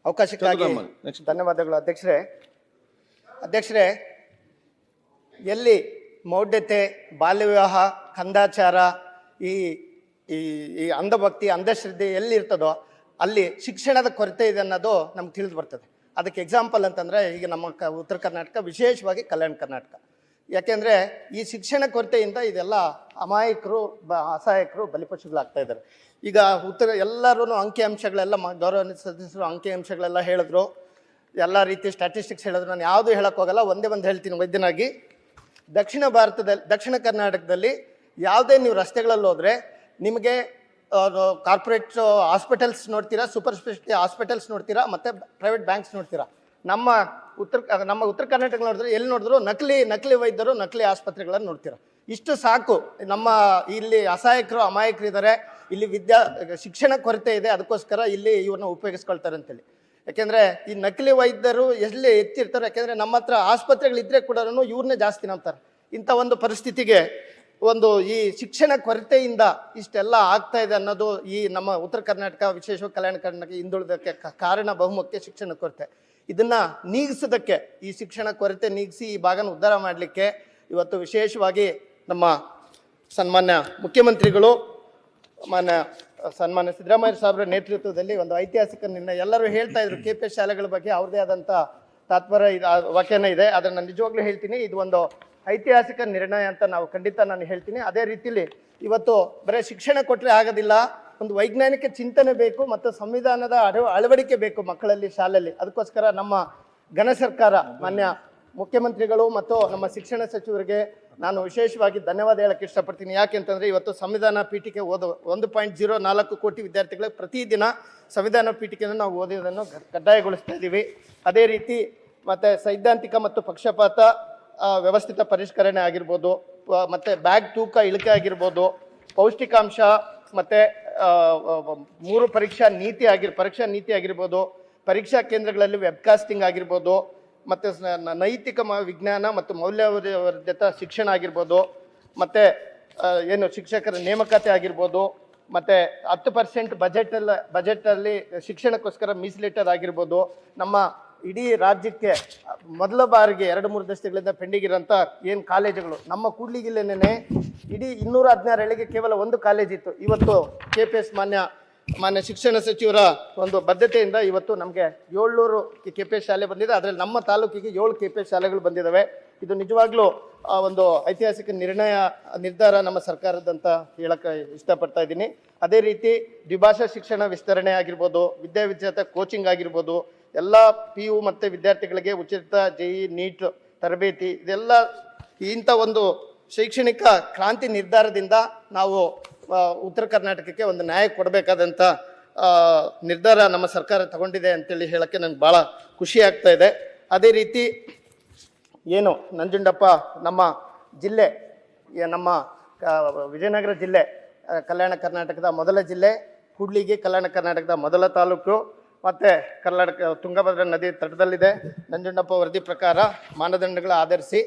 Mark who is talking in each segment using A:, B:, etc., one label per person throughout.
A: ಅವಕಾಶಕ್ಕಾಗಿ ಧನ್ಯವಾದಗಳು ಅಧ್ಯಕ್ಷರೇ. ಎಲ್ಲಿ ಮೌಢ್ಯತೆ, ಬಾಲ್ಯ ವಿವಾಹ, ಕಂದಾಚಾರ, ಈ ಈ ಅಂಧಭಕ್ತಿ, ಅಂಧಶ್ರದ್ಧೆ ಎಲ್ಲಿ ಇರ್ತದೋ ಅಲ್ಲಿ ಶಿಕ್ಷಣದ ಕೊರತೆ ಇದೆ ಅನ್ನೋದು ನಮ್ಗೆ ತಿಳಿದು ಬರ್ತದೆ. ಅದಕ್ಕೆ ಎಕ್ಸಾಂಪಲ್ ಅಂತಂದರೆ ಈಗ ನಮ್ಮ ಉತ್ತರ ಕರ್ನಾಟಕ, ವಿಶೇಷವಾಗಿ ಕಲ್ಯಾಣ ಕರ್ನಾಟಕ. ಯಾಕೆಂದರೆ ಈ ಶಿಕ್ಷಣ ಕೊರತೆಯಿಂದ ಇದೆಲ್ಲ ಅಮಾಯಕರು, ಅಸಹಾಯಕರು ಬಲಿಪಶುಗಳಾಗ್ತಾ ಇದ್ದಾರೆ. ಈಗ ಎಲ್ಲರೂ ಅಂಕಿಅಂಶಗಳೆಲ್ಲ ಗೌರವಾನ್ವಿತ ಸದಸ್ಯರು ಅಂಕಿಅಂಶಗಳೆಲ್ಲ ಹೇಳಿದ್ರು, ಎಲ್ಲ ರೀತಿಯ ಸ್ಟ್ಯಾಟಿಸ್ಟಿಕ್ಸ್ ಹೇಳಿದ್ರು. ನಾನು ಯಾವುದು ಹೇಳಕ್ಕೆ ಹೋಗಲ್ಲ, ಒಂದೇ ಒಂದು ಹೇಳ್ತೀನಿ ವೈದ್ಯನಾಗಿ. ದಕ್ಷಿಣ ಕರ್ನಾಟಕದಲ್ಲಿ ಯಾವುದೇ ನೀವು ರಸ್ತೆಗಳಲ್ಲಿ ಹೋದರೆ ನಿಮಗೆ ಕಾರ್ಪೊರೇಟ್ ಹಾಸ್ಪಿಟಲ್ಸ್ ನೋಡ್ತೀರಾ, ಸೂಪರ್ ಸ್ಪೆಷಾಲಿಟಿ ಹಾಸ್ಪಿಟಲ್ಸ್ ನೋಡ್ತೀರಾ, ಮತ್ತು ಪ್ರೈವೇಟ್ ಬ್ಯಾಂಕ್ಸ್ ನೋಡ್ತೀರಾ. ನಮ್ಮ ಉತ್ತರ ಕರ್ನಾಟಕ ನೋಡಿದ್ರೆ ಎಲ್ಲಿ ನೋಡಿದ್ರು ನಕಲಿ ವೈದ್ಯರು, ನಕಲಿ ಆಸ್ಪತ್ರೆಗಳನ್ನು ನೋಡ್ತೀರಾ. ಇಷ್ಟು ಸಾಕು. ನಮ್ಮ ಇಲ್ಲಿ ಅಸಹಾಯಕರು, ಅಮಾಯಕರು ಇದ್ದಾರೆ. ಇಲ್ಲಿ ಶಿಕ್ಷಣ ಕೊರತೆ ಇದೆ, ಅದಕ್ಕೋಸ್ಕರ ಇಲ್ಲಿ ಇವ್ರನ್ನ ಉಪಯೋಗಿಸ್ಕೊಳ್ತಾರೆ ಅಂತೇಳಿ. ಯಾಕೆಂದರೆ ಈ ನಕಲಿ ವೈದ್ಯರು ಎಲ್ಲಿ ಎತ್ತಿರ್ತಾರೆ, ಯಾಕೆಂದರೆ ನಮ್ಮ ಹತ್ರ ಆಸ್ಪತ್ರೆಗಳಿದ್ರೆ ಕೂಡ ಇವ್ರನ್ನೇ ಜಾಸ್ತಿ ನಂಬ್ತಾರೆ. ಇಂಥ ಒಂದು ಪರಿಸ್ಥಿತಿಗೆ ಈ ಶಿಕ್ಷಣ ಕೊರತೆಯಿಂದ ಇಷ್ಟೆಲ್ಲ ಆಗ್ತಾ ಇದೆ ಅನ್ನೋದು ಈ ನಮ್ಮ ಉತ್ತರ ಕರ್ನಾಟಕ, ವಿಶೇಷವಾಗಿ ಕಲ್ಯಾಣ ಕರ್ನಾಟಕ ಹಿಂದುಳಿದಕ್ಕೆ ಕಾರಣ ಬಹುಮುಖ್ಯ ಶಿಕ್ಷಣ ಕೊರತೆ. ಇದನ್ನು ನೀಗಿಸೋದಕ್ಕೆ, ಈ ಶಿಕ್ಷಣ ಕೊರತೆ ನೀಗಿಸಿ ಈ ಭಾಗನ ಉದ್ಧಾರ ಮಾಡಲಿಕ್ಕೆ ಇವತ್ತು ವಿಶೇಷವಾಗಿ ನಮ್ಮ ಸನ್ಮಾನ್ಯ ಮುಖ್ಯಮಂತ್ರಿಗಳು, ಸನ್ಮಾನ್ಯ ಸಿದ್ದರಾಮಯ್ಯ ಸಾಹೇಬ್ರ ನೇತೃತ್ವದಲ್ಲಿ ಒಂದು ಐತಿಹಾಸಿಕ ನಿರ್ಣಯ. ಎಲ್ಲರೂ ಹೇಳ್ತಾ ಇದ್ರು KPS ಶಾಲೆಗಳ ಬಗ್ಗೆ ಅವ್ರದೇ ಆದಂಥ ತಾತ್ಪರ್ಯ ವಾಕ್ಯನ ಇದೆ. ಅದನ್ನು ನಾನು ನಿಜವಾಗ್ಲೂ ಹೇಳ್ತೀನಿ, ಇದು ಒಂದು ಐತಿಹಾಸಿಕ ನಿರ್ಣಯ ಅಂತ ನಾನು ಹೇಳ್ತೀನಿ. ಅದೇ ರೀತಿಯಲ್ಲಿ ಇವತ್ತು ಬರೀ ಶಿಕ್ಷಣ ಕೊಟ್ಟರೆ ಆಗೋದಿಲ್ಲ, ಒಂದು ವೈಜ್ಞಾನಿಕ ಚಿಂತನೆ ಬೇಕು ಮತ್ತು ಸಂವಿಧಾನದ ಅಳವಡಿಕೆ ಬೇಕು ಮಕ್ಕಳಲ್ಲಿ, ಶಾಲೆಯಲ್ಲಿ. ಅದಕ್ಕೋಸ್ಕರ ನಮ್ಮ ಘನ ಸರ್ಕಾರ, ಮಾನ್ಯ ಮುಖ್ಯಮಂತ್ರಿಗಳು ಮತ್ತು ನಮ್ಮ ಶಿಕ್ಷಣ ಸಚಿವರಿಗೆ ನಾನು ವಿಶೇಷವಾಗಿ ಧನ್ಯವಾದ ಹೇಳಕ್ಕೆ ಇಷ್ಟಪಡ್ತೀನಿ. ಯಾಕೆಂತಂದರೆ ಇವತ್ತು ಸಂವಿಧಾನ ಪೀಠಿಕೆ 1.04 ಕೋಟಿ ವಿದ್ಯಾರ್ಥಿಗಳಿಗೆ ಪ್ರತಿದಿನ ಸಂವಿಧಾನ ಪೀಠಿಕೆಯನ್ನು ನಾವು ಓದೋದನ್ನು ಕಡ್ಡಾಯಗೊಳಿಸ್ತಾ ಇದ್ದೀವಿ. ಅದೇ ರೀತಿ ಮತ್ತು ಸೈದ್ಧಾಂತಿಕ ಮತ್ತು ಪಕ್ಷಪಾತ ವ್ಯವಸ್ಥಿತ ಪರಿಷ್ಕರಣೆ ಆಗಿರ್ಬೋದು, ಮತ್ತು ಬ್ಯಾಗ್ ತೂಕ ಇಳಿಕೆ ಆಗಿರ್ಬೋದು, ಪೌಷ್ಟಿಕಾಂಶ, ಮತ್ತು 3 ಪರೀಕ್ಷಾ ನೀತಿ ಆಗಿರ್ಬೋದು, ಪರೀಕ್ಷಾ ಕೇಂದ್ರಗಳಲ್ಲಿ ವೆಬ್ಕಾಸ್ಟಿಂಗ್ ಆಗಿರ್ಬೋದು, ಮತ್ತು ನೈತಿಕ ವಿಜ್ಞಾನ ಮತ್ತು ಮೌಲ್ಯವರ್ಧಿತ ಶಿಕ್ಷಣ ಆಗಿರ್ಬೋದು, ಮತ್ತು ಶಿಕ್ಷಕರ ನೇಮಕಾತಿ ಆಗಿರ್ಬೋದು, ಮತ್ತು 10% ಬಜೆಟಲ್ಲಿ ಶಿಕ್ಷಣಕ್ಕೋಸ್ಕರ ಮೀಸಲಿಟ್ಟದ್ದು ಆಗಿರ್ಬೋದು. ನಮ್ಮ ಇಡೀ ರಾಜ್ಯಕ್ಕೆ ಮೊದಲ ಬಾರಿಗೆ 2-3 ದಶಕಗಳಿಂದ ಪೆಂಡಿಂಗ್ ಇರೋಂಥ ಕಾಲೇಜುಗಳು ನಮ್ಮ ಕೂಡ್ಲಿಗಿಲ್ಲೇನೆ ಇಡೀ 216 ಹಳ್ಳಿಗೆ ಕೇವಲ ಒಂದು ಕಾಲೇಜ್ ಇತ್ತು. ಇವತ್ತು KPS ಮಾನ್ಯ ಶಿಕ್ಷಣ ಸಚಿವರ ಒಂದು ಬದ್ಧತೆಯಿಂದ ಇವತ್ತು ನಮಗೆ 700 KPS ಶಾಲೆ ಬಂದಿದೆ. ಅದರಲ್ಲಿ ನಮ್ಮ ತಾಲೂಕಿಗೆ 7 KPS ಶಾಲೆಗಳು ಬಂದಿದ್ದಾವೆ. ಇದು ನಿಜವಾಗ್ಲೂ ಒಂದು ಐತಿಹಾಸಿಕ ನಿರ್ಧಾರ ನಮ್ಮ ಸರ್ಕಾರದಂತ ಹೇಳಕ್ಕೆ ಇಷ್ಟಪಡ್ತಾ ಇದ್ದೀನಿ. ಅದೇ ರೀತಿ ದ್ವಿಭಾಷಾ ಶಿಕ್ಷಣ ವಿಸ್ತರಣೆ ಆಗಿರ್ಬೋದು, ವಿದ್ಯಾವಿದ್ಯಾತ ಕೋಚಿಂಗ್ ಆಗಿರ್ಬೋದು, ಎಲ್ಲ PU ಮತ್ತು ವಿದ್ಯಾರ್ಥಿಗಳಿಗೆ ಉಚಿತ JEE ನೀಟ್ ತರಬೇತಿ, ಇದೆಲ್ಲ ಇಂಥ ಒಂದು ಶೈಕ್ಷಣಿಕ ಕ್ರಾಂತಿ ನಿರ್ಧಾರದಿಂದ ನಾವು ಉತ್ತರ ಕರ್ನಾಟಕಕ್ಕೆ ಒಂದು ನ್ಯಾಯ ಕೊಡಬೇಕಾದಂಥ ನಿರ್ಧಾರ ನಮ್ಮ ಸರ್ಕಾರ ತಗೊಂಡಿದೆ ಅಂತೇಳಿ ಹೇಳೋಕ್ಕೆ ನನಗೆ ಭಾಳ ಖುಷಿ ಆಗ್ತಾ ಇದೆ. ಅದೇ ರೀತಿ ನಂಜುಂಡಪ್ಪ ನಮ್ಮ ಜಿಲ್ಲೆ, ನಮ್ಮ ವಿಜಯನಗರ ಜಿಲ್ಲೆ ಕಲ್ಯಾಣ ಕರ್ನಾಟಕದ ಮೊದಲ ಜಿಲ್ಲೆ, ಕೂಡ್ಲಿಗಿ ಕಲ್ಯಾಣ ಕರ್ನಾಟಕದ ಮೊದಲ ತಾಲೂಕು, ಮತ್ತು ಕರ್ನಾಟಕ ತುಂಗಭದ್ರಾ ನದಿ ತಟದಲ್ಲಿದೆ. ನಂಜುಂಡಪ್ಪ ವರದಿ ಪ್ರಕಾರ ಮಾನದಂಡಗಳ ಆಧರಿಸಿ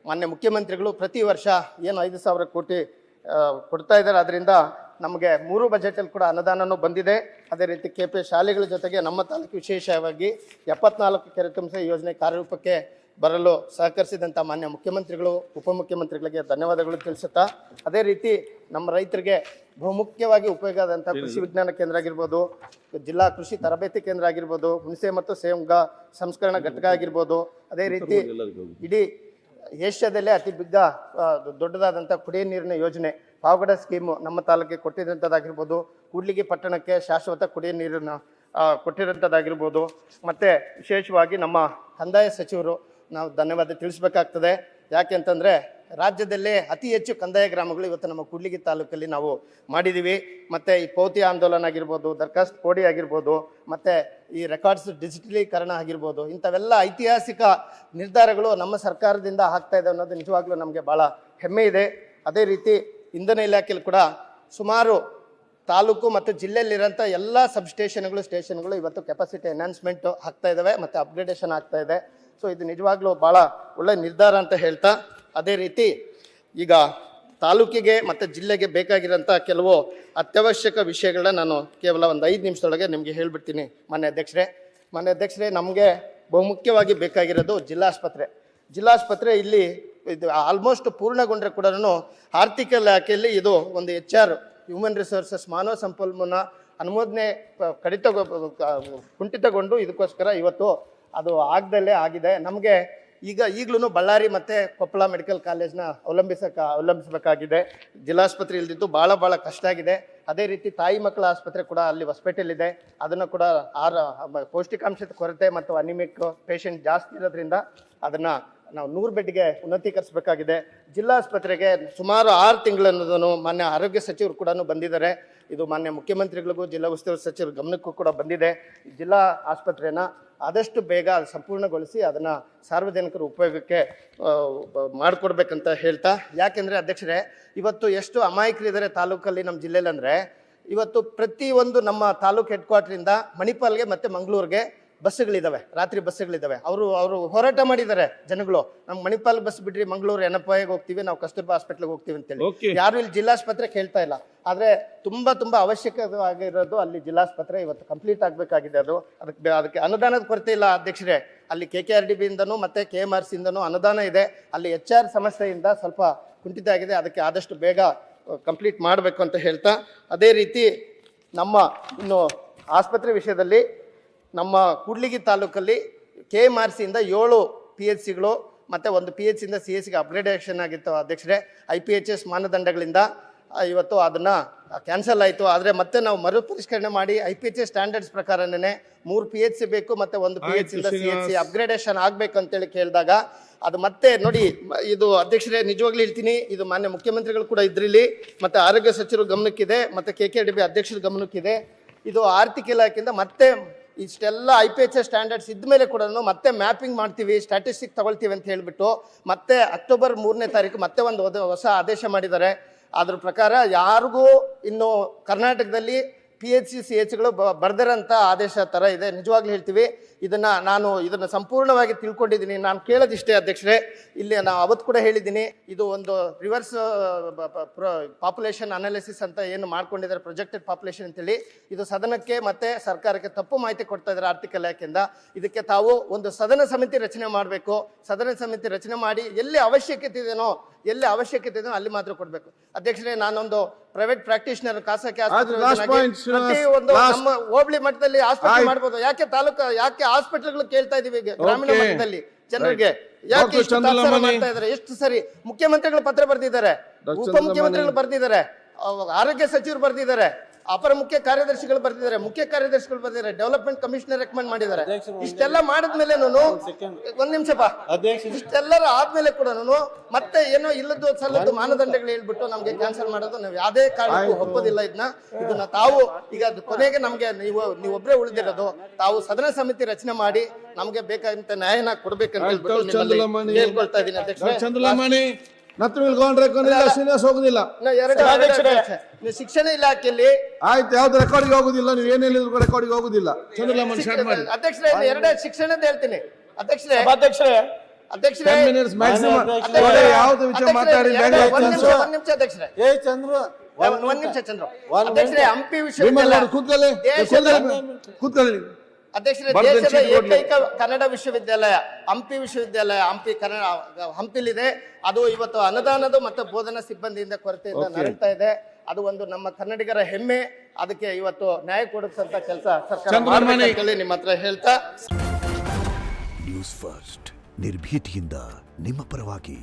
A: ಮಾನ್ಯ ಮುಖ್ಯಮಂತ್ರಿಗಳು ಪ್ರತಿ ವರ್ಷ 5,000 ಕೋಟಿ ಕೊಡ್ತಾ ಇದ್ದಾರೆ. ಅದರಿಂದ ನಮಗೆ 3 ಬಜೆಟಲ್ಲಿ ಕೂಡ ಅನುದಾನವೂ ಬಂದಿದೆ. ಅದೇ ರೀತಿ KPS ಶಾಲೆಗಳ ಜೊತೆಗೆ ನಮ್ಮ ತಾಲೂಕು ವಿಶೇಷವಾಗಿ 74 ಕೆರೆ ತುಂಬಿಸುವ ಯೋಜನೆ ಕಾರ್ಯರೂಪಕ್ಕೆ ಬರಲು ಸಹಕರಿಸಿದಂಥ ಮಾನ್ಯ ಮುಖ್ಯಮಂತ್ರಿಗಳು, ಉಪಮುಖ್ಯಮಂತ್ರಿಗಳಿಗೆ ಧನ್ಯವಾದಗಳು ತಿಳಿಸುತ್ತಾ, ಅದೇ ರೀತಿ ನಮ್ಮ ರೈತರಿಗೆ ಬಹುಮುಖ್ಯವಾಗಿ ಉಪಯೋಗ ಆದಂಥ ಕೃಷಿ ವಿಜ್ಞಾನ ಕೇಂದ್ರ ಆಗಿರ್ಬೋದು, ಜಿಲ್ಲಾ ಕೃಷಿ ತರಬೇತಿ ಕೇಂದ್ರ ಆಗಿರ್ಬೋದು, ಹುಣಸೆ ಮತ್ತು ಸೇಂಗಾ ಸಂಸ್ಕರಣಾ ಘಟಕ ಆಗಿರ್ಬೋದು, ಅದೇ ರೀತಿ ಇಡೀ ಏಷ್ಯಾದಲ್ಲೇ ಅತಿ ದೊಡ್ಡದಾದಂಥ ಕುಡಿಯ ನೀರಿನ ಯೋಜನೆ ಪಾವಗಡ ಸ್ಕೀಮು ನಮ್ಮ ತಾಲೂಕಿಗೆ ಕೊಟ್ಟಿರೋಂಥದ್ದಾಗಿರ್ಬೋದು, ಕೂಡ್ಲಿಗಿ ಪಟ್ಟಣಕ್ಕೆ ಶಾಶ್ವತ ಕುಡಿಯ ನೀರನ್ನು ಕೊಟ್ಟಿರೋಂಥದ್ದಾಗಿರ್ಬೋದು, ಮತ್ತು ವಿಶೇಷವಾಗಿ ನಮ್ಮ ಕಂದಾಯ ಸಚಿವರು ನಾವು ಧನ್ಯವಾದ ತಿಳಿಸ್ಬೇಕಾಗ್ತದೆ. ಯಾಕೆ ಅಂತಂದರೆ ರಾಜ್ಯದಲ್ಲೇ ಅತಿ ಹೆಚ್ಚು ಕಂದಾಯ ಗ್ರಾಮಗಳು ಇವತ್ತು ನಮ್ಮ ಕೂಡ್ಲಿಗಿ ತಾಲೂಕಲ್ಲಿ ನಾವು ಮಾಡಿದ್ದೀವಿ. ಮತ್ತು ಈ ಪೌತಿ ಆಂದೋಲನ ಆಗಿರ್ಬೋದು, ದರ್ಖಾಸ್ತು ಕೋಡಿ ಆಗಿರ್ಬೋದು, ಮತ್ತು ಈ ರೆಕಾರ್ಡ್ಸ್ ಡಿಜಿಟಲೀಕರಣ ಆಗಿರ್ಬೋದು, ಇಂಥವೆಲ್ಲ ಐತಿಹಾಸಿಕ ನಿರ್ಧಾರಗಳು ನಮ್ಮ ಸರ್ಕಾರದಿಂದ ಆಗ್ತಾ ಇದೆ ಅನ್ನೋದು ನಿಜವಾಗ್ಲೂ ನಮಗೆ ಭಾಳ ಹೆಮ್ಮೆ ಇದೆ. ಅದೇ ರೀತಿ ಇಂಧನ ಇಲಾಖೆಯಲ್ಲಿ ಕೂಡ ಸುಮಾರು ತಾಲೂಕು ಮತ್ತು ಜಿಲ್ಲೆಯಲ್ಲಿರೋಂಥ ಎಲ್ಲ ಸ್ಟೇಷನ್ಗಳು ಇವತ್ತು ಕೆಪಾಸಿಟಿ ಎನ್ಹಾನ್ಸ್ಮೆಂಟ್ ಆಗ್ತಾ ಇದ್ದಾವೆ ಮತ್ತು ಅಪ್ಗ್ರೇಡೇಷನ್ ಆಗ್ತಾ ಇದೆ. ಸೊ ಇದು ನಿಜವಾಗ್ಲೂ ಭಾಳ ಒಳ್ಳೆಯ ನಿರ್ಧಾರ ಅಂತ ಹೇಳ್ತಾ, ಅದೇ ರೀತಿ ಈಗ ತಾಲೂಕಿಗೆ ಮತ್ತು ಜಿಲ್ಲೆಗೆ ಬೇಕಾಗಿರೋಂಥ ಕೆಲವು ಅತ್ಯವಶ್ಯಕ ವಿಷಯಗಳನ್ನ ನಾನು ಕೇವಲ ಒಂದು 5 ನಿಮಿಷದೊಳಗೆ ನಿಮಗೆ ಹೇಳಿಬಿಡ್ತೀನಿ ಮಾನ್ಯ ಅಧ್ಯಕ್ಷರೇ. ಮಾನ್ಯ ಅಧ್ಯಕ್ಷರೇ, ನಮಗೆ ಬಹುಮುಖ್ಯವಾಗಿ ಬೇಕಾಗಿರೋದು ಜಿಲ್ಲಾಸ್ಪತ್ರೆ ಇಲ್ಲಿ ಇದು ಆಲ್ಮೋಸ್ಟ್ ಪೂರ್ಣಗೊಂಡ್ರೆ ಕೂಡ ಆರ್ಥಿಕ ಇಲಾಖೆಯಲ್ಲಿ ಇದು ಒಂದು HR ಹ್ಯೂಮನ್ ರಿಸೋರ್ಸಸ್ ಮಾನವ ಸಂಪನ್ಮೂಲ ಅನುಮೋದನೆ ಕುಂಠಿತಗೊಂಡು ಇದಕ್ಕೋಸ್ಕರ ಇವತ್ತು ಅದು ಆಗದಲ್ಲೇ ಆಗಿದೆ. ನಮಗೆ ಈಗಲೂ ಬಳ್ಳಾರಿ ಮತ್ತು ಕೊಪ್ಪಳ ಮೆಡಿಕಲ್ ಕಾಲೇಜ್ನ ಅವಲಂಬಿಸಬೇಕಾಗಿದೆ. ಜಿಲ್ಲಾಸ್ಪತ್ರೆ ಇಲ್ದಿದ್ದು ಭಾಳ ಕಷ್ಟ ಆಗಿದೆ. ಅದೇ ರೀತಿ ತಾಯಿ ಮಕ್ಕಳ ಆಸ್ಪತ್ರೆ ಕೂಡ ಅಲ್ಲಿ ಹೊಸಪೇಟೆಯಲ್ಲಿದೆ. ಅದನ್ನು ಕೂಡ ಪೌಷ್ಟಿಕಾಂಶದ ಕೊರತೆ ಮತ್ತು ಅನಿಮಿಕ್ ಪೇಷಂಟ್ ಜಾಸ್ತಿ ಇರೋದ್ರಿಂದ ಅದನ್ನು ನಾವು 100 ಬೆಡ್ಗೆ ಉನ್ನತೀಕರಿಸಬೇಕಾಗಿದೆ. ಜಿಲ್ಲಾಸ್ಪತ್ರೆಗೆ ಸುಮಾರು 6 ತಿಂಗಳನ್ನು ಮಾನ್ಯ ಆರೋಗ್ಯ ಸಚಿವರು ಕೂಡ ಬಂದಿದ್ದಾರೆ. ಇದು ಮಾನ್ಯ ಮುಖ್ಯಮಂತ್ರಿಗಳಿಗೂ ಜಿಲ್ಲಾ ಉಸ್ತುವಾರಿ ಸಚಿವರ ಗಮನಕ್ಕೂ ಕೂಡ ಬಂದಿದೆ. ಜಿಲ್ಲಾ ಆಸ್ಪತ್ರೆನ ಆದಷ್ಟು ಬೇಗ ಸಂಪೂರ್ಣಗೊಳಿಸಿ ಅದನ್ನು ಸಾರ್ವಜನಿಕರ ಉಪಯೋಗಕ್ಕೆ ಮಾಡಿಕೊಡ್ಬೇಕಂತ ಹೇಳ್ತಾ, ಯಾಕೆಂದರೆ ಅಧ್ಯಕ್ಷರೇ, ಇವತ್ತು ಎಷ್ಟು ಅಮಾಯಕರಿದ್ದಾರೆ ತಾಲೂಕಲ್ಲಿ ನಮ್ಮ ಜಿಲ್ಲೆಯಲ್ಲಿ ಅಂದರೆ, ಇವತ್ತು ಪ್ರತಿಯೊಂದು ನಮ್ಮ ತಾಲೂಕು ಹೆಡ್ ಕ್ವಾರ್ಟ್ರಿಂದ ಮಣಿಪಾಲ್ಗೆ ಮತ್ತು ಮಂಗಳೂರಿಗೆ ಬಸ್ಸುಗಳಿದ್ದಾವೆ, ರಾತ್ರಿ ಬಸ್ಸುಗಳಿದ್ದಾವೆ. ಅವರು ಹೋರಾಟ ಮಾಡಿದ್ದಾರೆ ಜನಗಳು, ನಮ್ಮ ಮಣಿಪಾಲ್ ಬಸ್ ಬಿಡ್ರಿ, ಮಂಗಳೂರು NFIಗೆ ಹೋಗ್ತೀವಿ, ನಾವು ಕಸ್ತೂರ್ಬಾ ಹಾಸ್ಪಿಟ್ಲ್ಗೆ ಹೋಗ್ತೀವಿ ಅಂತೇಳಿ. ಯಾರು ಇಲ್ಲಿ ಜಿಲ್ಲಾಸ್ಪತ್ರೆ ಕೇಳ್ತಾ ಇಲ್ಲ. ಆದರೆ ತುಂಬ ಅವಶ್ಯಕವಾಗಿರೋದು ಅಲ್ಲಿ ಜಿಲ್ಲಾಸ್ಪತ್ರೆ ಇವತ್ತು ಕಂಪ್ಲೀಟ್ ಆಗಬೇಕಾಗಿದೆ. ಅದಕ್ಕೆ ಅನುದಾನದ ಕೊರತೆ ಇಲ್ಲ ಅಧ್ಯಕ್ಷರೇ. ಅಲ್ಲಿ KKRDB ಇಂದನೂ ಮತ್ತು KMRC ಇಂದನೂ ಅನುದಾನ ಇದೆ. ಅಲ್ಲಿ HR ಸಮಸ್ಯೆಯಿಂದ ಸ್ವಲ್ಪ ಕುಂಠಿತ ಆಗಿದೆ. ಅದಕ್ಕೆ ಆದಷ್ಟು ಬೇಗ ಕಂಪ್ಲೀಟ್ ಮಾಡಬೇಕು ಅಂತ ಹೇಳ್ತಾ, ಅದೇ ರೀತಿ ನಮ್ಮ ಇನ್ನು ಆಸ್ಪತ್ರೆ ವಿಷಯದಲ್ಲಿ ನಮ್ಮ ಕೂಡ್ಲಿಗಿ ತಾಲೂಕಲ್ಲಿ KMRC ಇಂದ 7 PHCಗಳು ಮತ್ತು ಒಂದು PHC ಇಂದ CHCಗೆ ಅಪ್ಗ್ರೇಡೇಷನ್ ಆಗಿತ್ತು ಅಧ್ಯಕ್ಷರೇ. IPHS ಮಾನದಂಡಗಳಿಂದ ಇವತ್ತು ಅದನ್ನು ಕ್ಯಾನ್ಸಲ್ ಆಯಿತು. ಆದರೆ ಮತ್ತೆ ನಾವು ಮರುಪರಿಷ್ಕರಣೆ ಮಾಡಿ IPHS ಸ್ಟ್ಯಾಂಡರ್ಡ್ಸ್ ಪ್ರಕಾರನೇ 3 PHC ಬೇಕು ಮತ್ತು ಒಂದು PHC ಇಂದ CHC ಅಪ್ಗ್ರೇಡೇಷನ್ ಆಗಬೇಕು ಅಂತೇಳಿ ಕೇಳಿದಾಗ ಅದು ಮತ್ತೆ ನೋಡಿ, ಇದು ಅಧ್ಯಕ್ಷರೇ ನಿಜವಾಗ್ಲೂ ಹೇಳ್ತೀನಿ, ಇದು ಮಾನ್ಯ ಮುಖ್ಯಮಂತ್ರಿಗಳು ಕೂಡ ಇದ್ರಲ್ಲಿ ಮತ್ತು ಆರೋಗ್ಯ ಸಚಿವರು ಗಮನಕ್ಕಿದೆ ಮತ್ತು KKRDB ಅಧ್ಯಕ್ಷರ ಗಮನಕ್ಕಿದೆ. ಇದು ಆರ್ಥಿಕ ಇಲಾಖೆಯಿಂದ ಮತ್ತೆ ಇಷ್ಟೆಲ್ಲ IPHS ಸ್ಟ್ಯಾಂಡರ್ಡ್ಸ್ ಇದ್ಮೇಲೆ ಕೂಡ ಮತ್ತೆ ಮ್ಯಾಪಿಂಗ್ ಮಾಡ್ತೀವಿ, ಸ್ಟ್ಯಾಟಿಸ್ಟಿಕ್ ತಗೊಳ್ತೀವಿ ಅಂತ ಹೇಳಿಬಿಟ್ಟು ಮತ್ತೆ ಅಕ್ಟೋಬರ್ 3ನೇ ತಾರೀಕು ಮತ್ತೆ ಒಂದು ಹೊಸ ಆದೇಶ ಮಾಡಿದ್ದಾರೆ. ಅದ್ರ ಪ್ರಕಾರ ಯಾರಿಗೂ ಇನ್ನು ಕರ್ನಾಟಕದಲ್ಲಿ PHC CHಗಳು ಬರ್ದಿರೋಂಥ ಆದೇಶ ಥರ ಇದೆ. ನಿಜವಾಗ್ಲೂ ಹೇಳ್ತೀವಿ, ಇದನ್ನು ಸಂಪೂರ್ಣವಾಗಿ ತಿಳ್ಕೊಂಡಿದ್ದೀನಿ. ನಾನು ಕೇಳೋದಿಷ್ಟೇ ಅಧ್ಯಕ್ಷರೇ, ಇಲ್ಲಿ ನಾನು ಅವತ್ತು ಕೂಡ ಹೇಳಿದ್ದೀನಿ, ಇದು ಒಂದು ರಿವರ್ಸ್ ಪಾಪ್ಯುಲೇಷನ್ ಅನಾಲಿಸಿಸ್ ಅಂತ ಏನು ಮಾಡ್ಕೊಂಡಿದ್ದಾರೆ, ಪ್ರೊಜೆಕ್ಟೆಡ್ ಪಾಪ್ಯುಲೇಷನ್ ಅಂತೇಳಿ. ಇದು ಸದನಕ್ಕೆ ಮತ್ತು ಸರ್ಕಾರಕ್ಕೆ ತಪ್ಪು ಮಾಹಿತಿ ಕೊಡ್ತಾ ಇದ್ದಾರೆ ಆರ್ಥಿಕ ಇಲಾಖೆಯಿಂದ. ಇದಕ್ಕೆ ತಾವು ಒಂದು ಸದನ ಸಮಿತಿ ರಚನೆ ಮಾಡಬೇಕು. ಸದನ ಸಮಿತಿ ರಚನೆ ಮಾಡಿ ಎಲ್ಲಿ ಅವಶ್ಯಕತೆ ಇದೆಯೋ ಅಲ್ಲಿ ಮಾತ್ರ ಕೊಡಬೇಕು. ಅಧ್ಯಕ್ಷರೇ, ನಾನೊಂದು ಪ್ರೈವೇಟ್ ಪ್ರಾಕ್ಟೀಷನರ್, ಖಾಸಗಿ ಒಂದು ನಮ್ಮ ಹೋಬಳಿ ಮಟ್ಟದಲ್ಲಿ ಆಸ್ಪತ್ರೆ ಮಾಡ್ಬೋದು. ಯಾಕೆ ಹಾಸ್ಪಿಟಲ್ಗಳು ಕೇಳ್ತಾ ಇದೀವಿ ಗ್ರಾಮೀಣ ಮಟ್ಟದಲ್ಲಿ ಜನರಿಗೆ? ಯಾಕೆ ಮಾಡ್ತಾ ಇದಾರೆ? ಎಷ್ಟು ಸರಿ ಮುಖ್ಯಮಂತ್ರಿಗಳು ಪತ್ರ ಬರೆದಿದ್ದಾರೆ, ಉಪಮುಖ್ಯಮಂತ್ರಿಗಳು ಬರೆದಿದ್ದಾರೆ, ಆರೋಗ್ಯ ಸಚಿವರು ಬರೆದಿದ್ದಾರೆ, ಅಪರ ಮುಖ್ಯ ಕಾರ್ಯದರ್ಶಿಗಳು ಬರ್ತಿದ್ದಾರೆ, ಡೆವಲಪ್ಮೆಂಟ್ ಕಮಿಷನರ್ ರೆಕಮೆಂಡ್ ಮಾಡಿದ್ದಾರೆ. ಇಷ್ಟೆಲ್ಲ ಮಾಡಿದ್ಮೇಲೆ ಒಂದ್ ನಿಮಿಷಪ್ಪ, ಇಷ್ಟೆಲ್ಲರ ಆದ್ಮೇಲೆ ಕೂಡ ಮತ್ತೆ ಏನೋ ಇಲ್ಲದ್ದು ಸಲ್ಲದ್ದು ಮಾನದಂಡಗಳು ಹೇಳ್ಬಿಟ್ಟು ನಮ್ಗೆ ಕ್ಯಾನ್ಸಲ್ ಮಾಡೋದು ನಾವು ಯಾವುದೇ ಕಾರಣಕ್ಕೂ ಒಪ್ಪೋದಿಲ್ಲ. ಇದನ್ನ ತಾವು ಈಗ ಕೊನೆಗೆ ನಮ್ಗೆ ನೀವೊಬ್ಬರೇ ಉಳಿದಿರೋದು, ತಾವು ಸದನ ಸಮಿತಿ ರಚನೆ ಮಾಡಿ ನಮ್ಗೆ ಬೇಕಾದಂತ ನ್ಯಾಯನ ಕೊಡ್ಬೇಕಂತ ಹೇಳ್ಬಿಟ್ಟು ಹೇಳ್ಕೊಳ್ತಾ ಇದ್ದೀನಿ ಅಧ್ಯಕ್ಷರೇ.
B: ಶ್ರೀನಿವಾಸ್ ಹೋಗುದಿಲ್ಲ.
A: ಶಿಕ್ಷಣ ಇಲಾಖೆಯಲ್ಲಿ
B: ಆಯ್ತು, ಯಾವ್ದು ರೆಕಾರ್ಡಿಗೆ ಹೋಗುದಿಲ್ಲ. ನೀವು ಏನ್ ಹೇಳಿದ್ರು ರೆಕಾರ್ಡಿಗೆ ಹೋಗುದಿಲ್ಲ.
A: ಅಧ್ಯಕ್ಷರೇ, ಎರಡೇ ಶಿಕ್ಷಣದ ಹೇಳ್ತೀನಿ ಅಧ್ಯಕ್ಷರೇ.
B: ಯಾವ್ದು ವಿಚಾರ ಮಾತಾಡಿ
A: ಒಂದ್ ನಿಮಿಷ ಅಧ್ಯಕ್ಷರೇ, ಅಧ್ಯಕ್ಷರೇ, ಹಂಪಿ ವಿಶ್ವವಿದ್ಯಾಲಯ
B: ಕೂತ್ಕೊಳ್ಳಿ.
A: ಅಧ್ಯಕ್ಷರೇ, ದೇಶದ ಏಕೈಕ ಕನ್ನಡ ವಿಶ್ವವಿದ್ಯಾಲಯ ಹಂಪಿಲಿದೆ. ಅದು ಇವತ್ತು ಅನುದಾನದ ಮತ್ತು ಬೋಧನಾ ಸಿಬ್ಬಂದಿಯಿಂದ ಕೊರತೆಯಿಂದ ನರಳ್ತಾ ಇದೆ. ಅದು ಒಂದು ನಮ್ಮ ಕನ್ನಡಿಗರ ಹೆಮ್ಮೆ. ಅದಕ್ಕೆ ಇವತ್ತು ನ್ಯಾಯ ಕೊಡಿಸಂತ ಕೆಲಸ ಸರ್ಕಾರ ಮಾಡಬೇಕಂತ ನಿಮ್ಮ ಹತ್ರ ಹೇಳ್ತಾ,
C: ನ್ಯೂಸ್ ಫಸ್ಟ್ ನಿರ್ಭೀತಿಯಿಂದ ನಿಮ್ಮ ಪರವಾಗಿ.